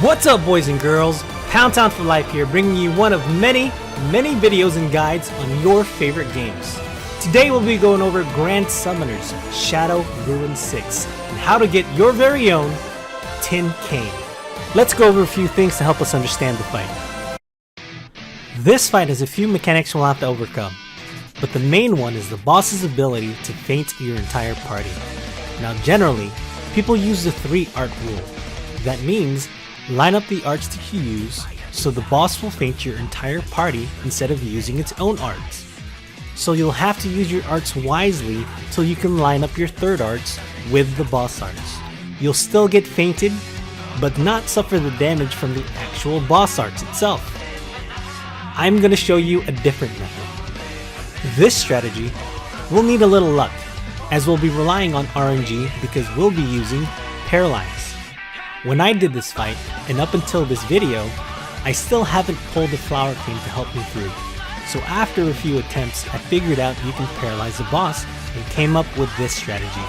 What's up, boys and girls? Pound Town for Life here, bringing you one of many videos and guides on your favorite games. Today we'll be going over Grand Summoner's Shadow Ruin 6 and how to get your very own Tin Cane. Let's go over a few things to help us understand the fight. This fight has a few mechanics we'll have to overcome, but the main one is the boss's ability to feint your entire party. Now generally, people use the 3 art rule. That means line up the arts that you use so the boss will feint your entire party instead of using its own arts. So you'll have to use your arts wisely till you can line up your 3rd arts with the boss arts. You'll still get feinted, but not suffer the damage from the actual boss arts itself. I'm going to show you a different method. This strategy will need a little luck, as we'll be relying on RNG because we'll be using Paralyze. When I did this fight, and up until this video, I still haven't pulled the flower cane to help me through. So after a few attempts, I figured out you can paralyze the boss and came up with this strategy.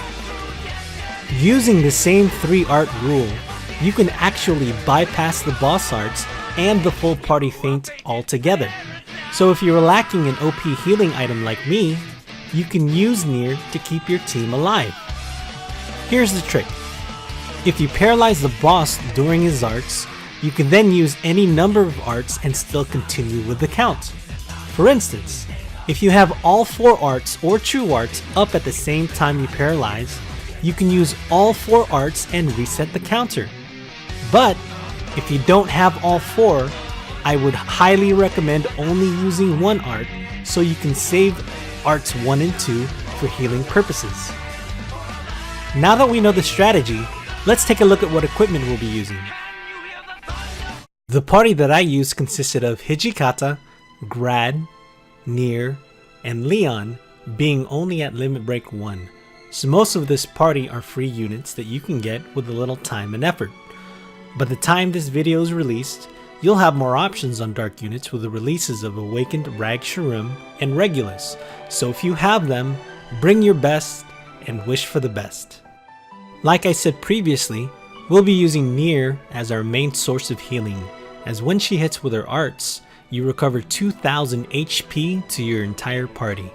Using the same 3 art rule, you can actually bypass the boss arts and the full party feint altogether. So if you're lacking an OP healing item like me, you can use Nier to keep your team alive. Here's the trick. If you paralyze the boss during his arts, you can then use any number of arts and still continue with the count. For instance, if you have all 4 arts or true arts up at the same time you paralyze, you can use all 4 arts and reset the counter. But if you don't have all 4, I would highly recommend only using 1 art so you can save arts 1 and 2 for healing purposes. Now that we know the strategy, let's take a look at what equipment we'll be using. The party that I used consisted of Hijikata, Grad, Nier, and Leon being only at limit break 1. So most of this party are free units that you can get with a little time and effort. By the time this video is released, you'll have more options on dark units with the releases of Awakened Rag Sharum and Regulus. So if you have them, bring your best and wish for the best. Like I said previously, we'll be using Nier as our main source of healing, as when she hits with her arts, you recover 2000 HP to your entire party.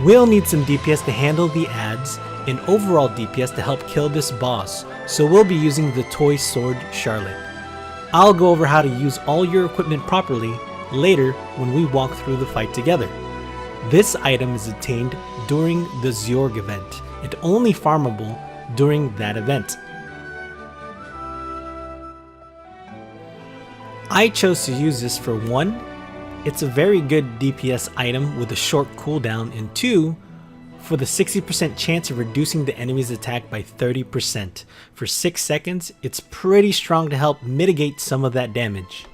We'll need some DPS to handle the ads and overall DPS to help kill this boss, so we'll be using the Toy Sword Charlotte. I'll go over how to use all your equipment properly later when we walk through the fight together. This item is attained during the Zorg event and only farmable during that event. I chose to use this for 1, it's a very good DPS item with a short cooldown, and 2, for the 60% chance of reducing the enemy's attack by 30%. For 6 seconds, it's pretty strong to help mitigate some of that damage.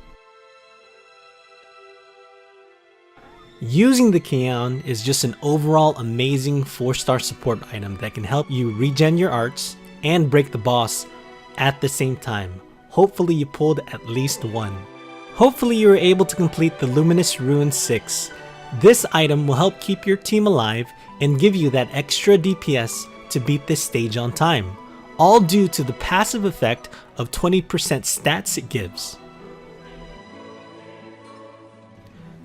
Using the Kion is just an overall amazing 4-star support item that can help you regen your arts and break the boss at the same time. Hopefully you pulled at least 1. Hopefully you were able to complete the Luminous Ruin 6. This item will help keep your team alive and give you that extra DPS to beat this stage on time, all due to the passive effect of 20% stats it gives.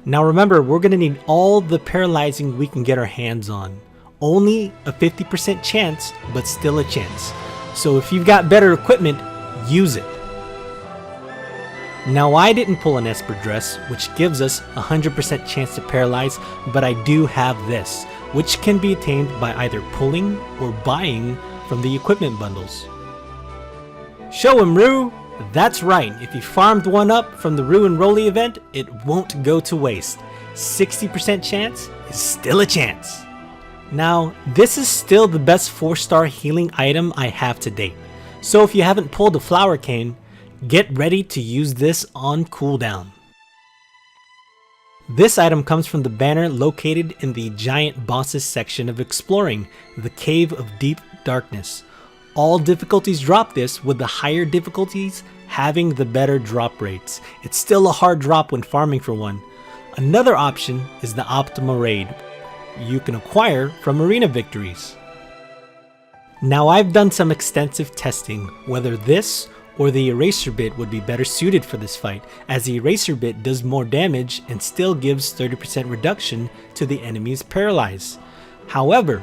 Now remember, we're going to need all the paralyzing we can get our hands on. Only a 50% chance, but still a chance. So if you've got better equipment, use it. Now I didn't pull an Esper dress, which gives us a 100% chance to paralyze, but I do have this, which can be attained by either pulling or buying from the equipment bundles. Show him, Rue! That's right, if you farmed 1 up from the Rue and Rolly event, it won't go to waste. 60% chance is still a chance. Now, this is still the best 4-star healing item I have to date. So if you haven't pulled the flower cane, get ready to use this on cooldown. This item comes from the banner located in the Giant Bosses section of Exploring, the Cave of Deep Darkness. All difficulties drop this, with the higher difficulties having the better drop rates. It's still a hard drop when farming for one. Another option is the Optima Raid, you can acquire from arena victories. Now I've done some extensive testing whether this or the eraser bit would be better suited for this fight, as the eraser bit does more damage and still gives 30% reduction to the enemy's paralyze. However,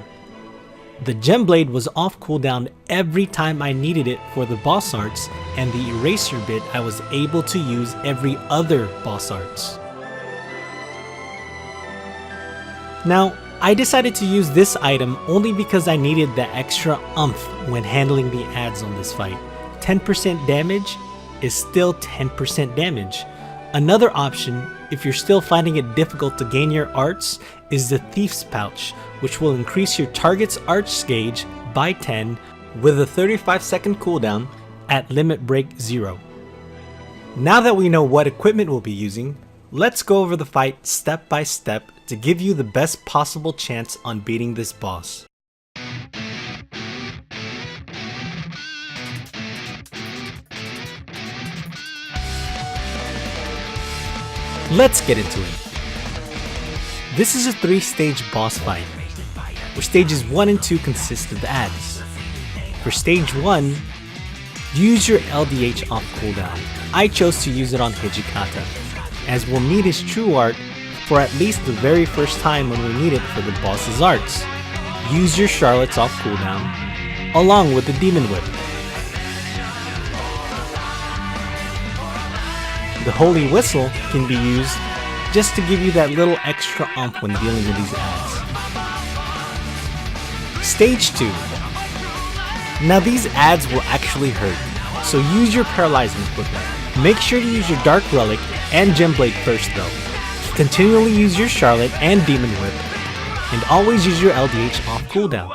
the gem blade was off cooldown every time I needed it for the boss arts, and the eraser bit I was able to use every other boss arts. Now, I decided to use this item only because I needed the extra oomph when handling the ads on this fight. 10% damage is still 10% damage. Another option, if you're still finding it difficult to gain your arts, is the Thief's Pouch, which will increase your target's arts gauge by 10 with a 35-second cooldown at limit break 0. Now that we know what equipment we'll be using, let's go over the fight step by step to give you the best possible chance on beating this boss. Let's get into it. This is a 3-stage boss fight, where stages 1 and 2 consist of ads. For stage 1, use your LDH off cooldown. I chose to use it on Hijikata, as we'll need his true art for at least the very first time when we need it for the boss's arts. Use your Charlottes off cooldown, along with the Demon Whip. The Holy Whistle can be used just to give you that little extra oomph when dealing with these ads. Stage 2. Now these ads will actually hurt, so use your paralyzing equipment. Make sure to use your Dark Relic and Gem Blade first though. Continually use your Charlotte and Demon Whip, and always use your LDH off cooldown.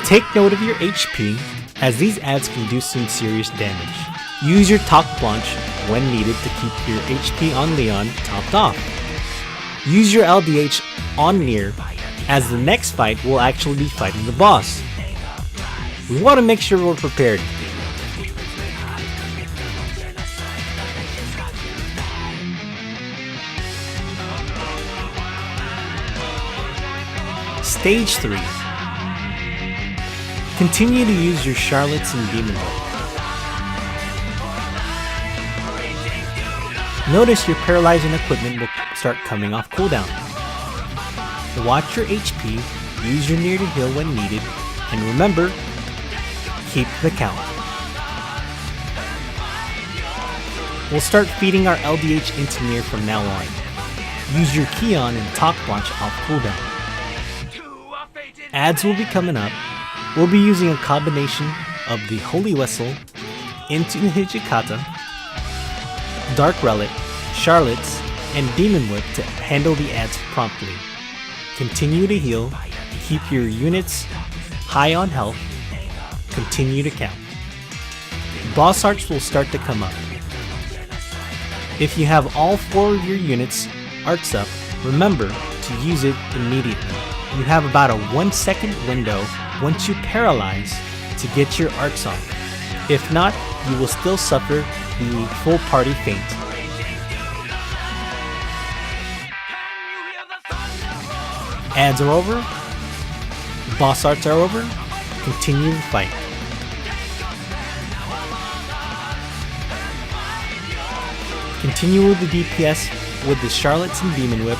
Take note of your HP, as these ads can do some serious damage. Use your Talk Blanche when needed to keep your HP on Leon topped off. Use your LDH on Nier, as the next fight will actually be fighting the boss. We want to make sure we're prepared. Stage 3. Continue to use your Charlottes and Demon Whip. Notice your paralyzing equipment will start coming off cooldown. Watch your HP, use your Nier to heal when needed, and remember, keep the count. We'll start feeding our LDH into Nier from now on. Use your Keon and Talk Blanche off cooldown. Ads will be coming up. We'll be using a combination of the Holy Whistle into Hijikata, Dark Relic, Charlottes, and Demon Whip to handle the ads promptly. Continue to heal, keep your units high on health, continue to count. Boss arts will start to come up. If you have all 4 of your units arts up, remember to use it immediately. You have about a 1-second window once you paralyze to get your arts on. If not, you will still suffer the full party faint. Ads are over, boss arts are over, continue the fight. Continue with the DPS with the Charlottes and Demon Whip.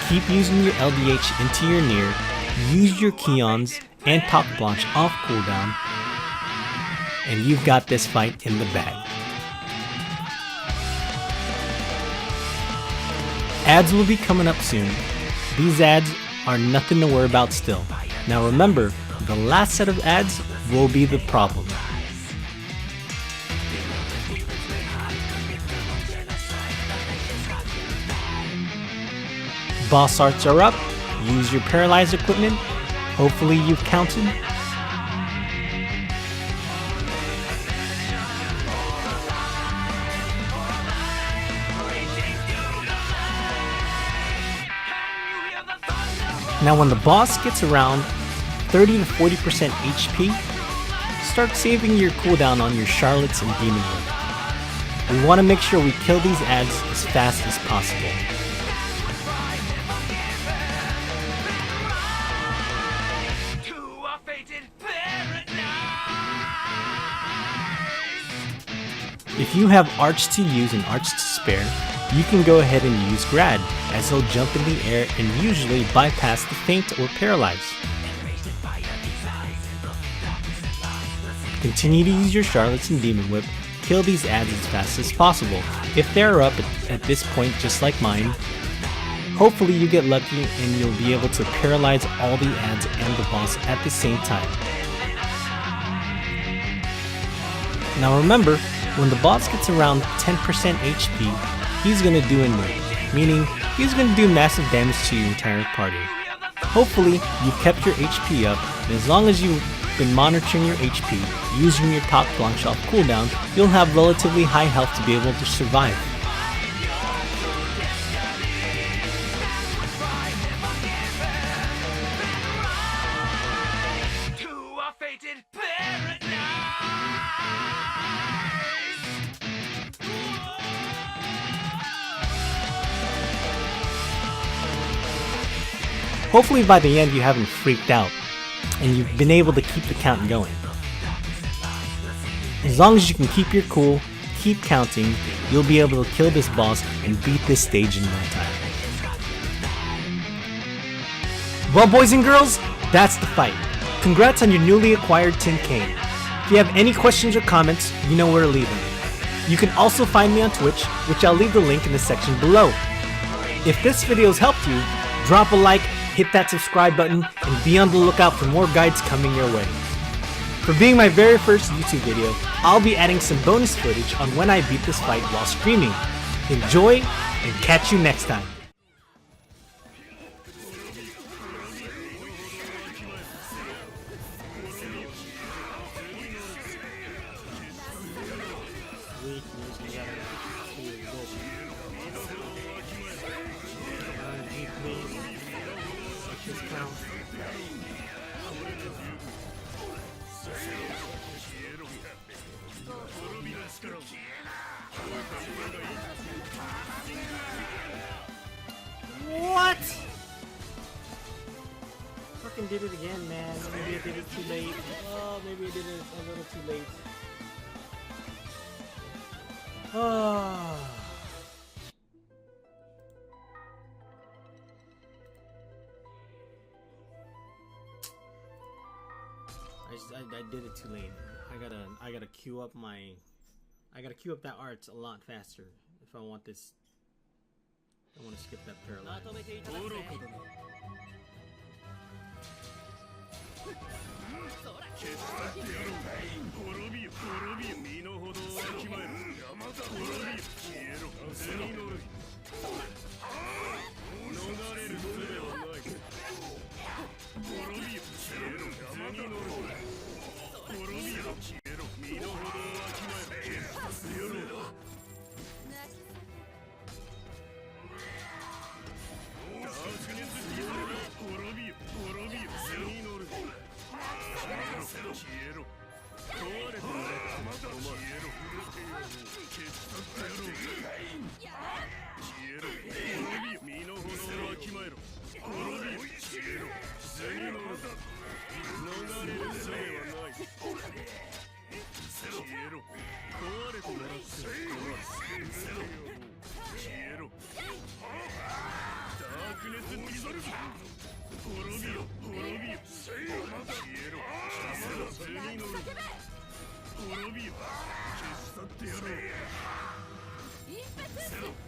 Keep using your LDH into your Nier, use your Keons and Talk Blanche off cooldown, and you've got this fight in the bag. Ads will be coming up soon. These ads are nothing to worry about still. Now remember, the last set of ads will be the problem. Boss arts are up. Use your paralyzed equipment. Hopefully you've counted. Now when the boss gets around 30 to 40% HP, start saving your cooldown on your Charlottes and Demon Whip. We want to make sure we kill these ads as fast as possible. If you have arts to use and arts to spare, you can go ahead and use Grad, as he'll jump in the air and usually bypass the feint or paralyze. Continue to use your Charlottes and Demon Whip, kill these ads as fast as possible. If they're up at this point just like mine, hopefully you get lucky and you'll be able to paralyze all the ads and the boss at the same time. Now remember, when the boss gets around 10% HP, he's going to do a nerf, meaning he's going to do massive damage to your entire party. Hopefully you've kept your HP up, and as long as you've been monitoring your HP, using your top planche off cooldown, you'll have relatively high health to be able to survive. Hopefully by the end you haven't freaked out, and you've been able to keep the count going. As long as you can keep your cool, keep counting, you'll be able to kill this boss and beat this stage in no time. Well, boys and girls, that's the fight. Congrats on your newly acquired Tin Cane. If you have any questions or comments, you know where to leave them. You can also find me on Twitch, which I'll leave the link in the section below. If this video's helped you, drop a like, hit that subscribe button, and be on the lookout for more guides coming your way. For being my very first YouTube video, I'll be adding some bonus footage on when I beat this fight while streaming. Enjoy, and catch you next time. What? Fucking did it again, man. Maybe I did it too late. Oh, maybe I did it a little too late. Oh. I did it too late. I gotta queue up that art a lot faster if I want this. I want to skip that paralyze.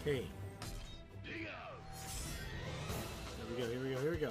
Okay. Here we go.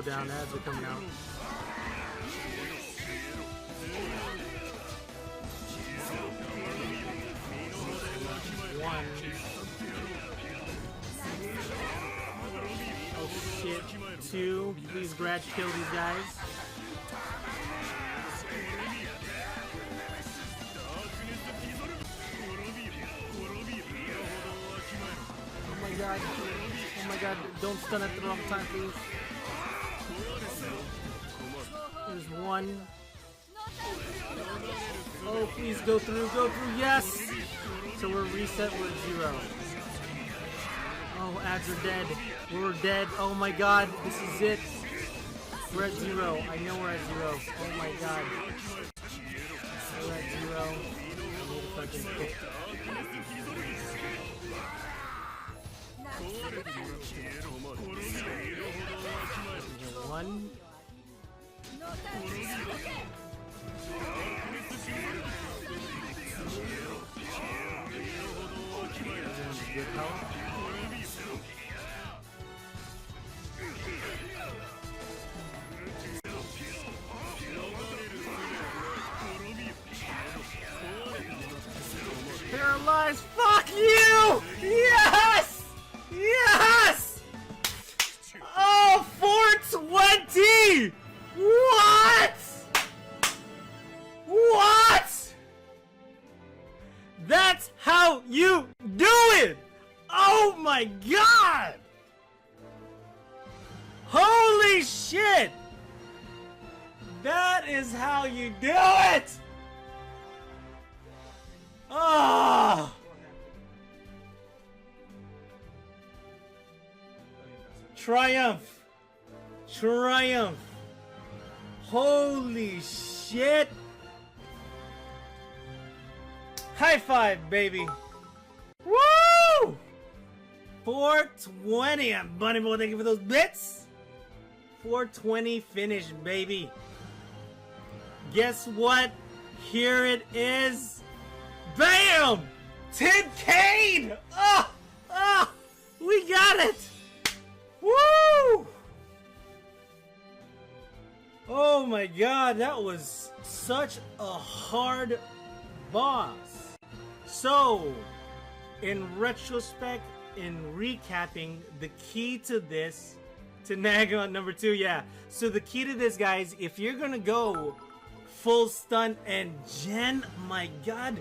down, ads are coming out. One. Oh shit. Two. Please Gratch kill these guys. Oh my god. Oh my god. Don't stun at the wrong time, please. There's one. Oh, please go through, yes! So we're reset, we're at 0. Oh, ads are dead. We're dead. Oh my god, this is it. We're at 0. I know we're at 0. Oh my god. We're at 0. I need to fucking pick. One. Good health. Paralyzed. Fuck you! Yes! Yes! Oh, 420! What? What? That's how you do it! Oh my god! Holy shit! That is how you do it! Ah! Triumph! Triumph! Holy shit! High five, baby! Woo! 420. I'm Bunny Boy. Thank you for those bits. 420 finish, baby. Guess what? Here it is. Bam! 10K! Ah! Ah! We got it! Woo! Oh my god, that was such a hard boss. So, in retrospect, in recapping, the key to this, to nag on number 2, yeah. So the key to this, guys, if you're gonna go full stun and gen, my god,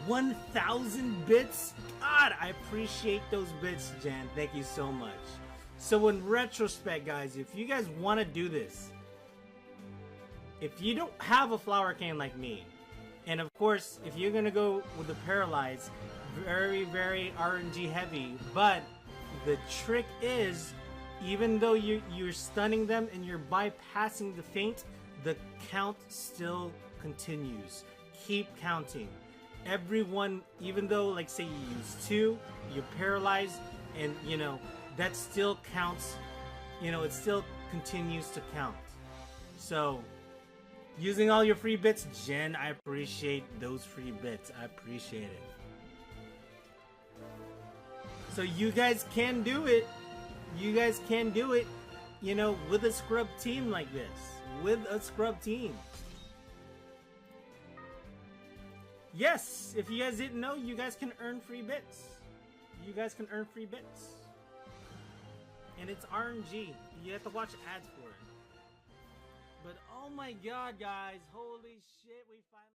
1,000 bits. God, I appreciate those bits, Jan. Thank you so much. So in retrospect, guys, if you guys want to do this, if you don't have a flower cane like me, and of course, if you're gonna go with the paralyzed, very, very RNG heavy, but the trick is, even though you're stunning them and you're bypassing the feint, the count still continues. Keep counting. Everyone, even though, like, say you use 2, you're paralyzed, and you know that still counts. You know, it still continues to count. So, using all your free bits, Jen, I appreciate those free bits. I appreciate it. So you guys can do it. You guys can do it, you know, with a scrub team like this. With a scrub team. Yes, if you guys didn't know, you guys can earn free bits. You guys can earn free bits. And it's RNG. You have to watch ads for it. But oh my god, guys, holy shit, we finally...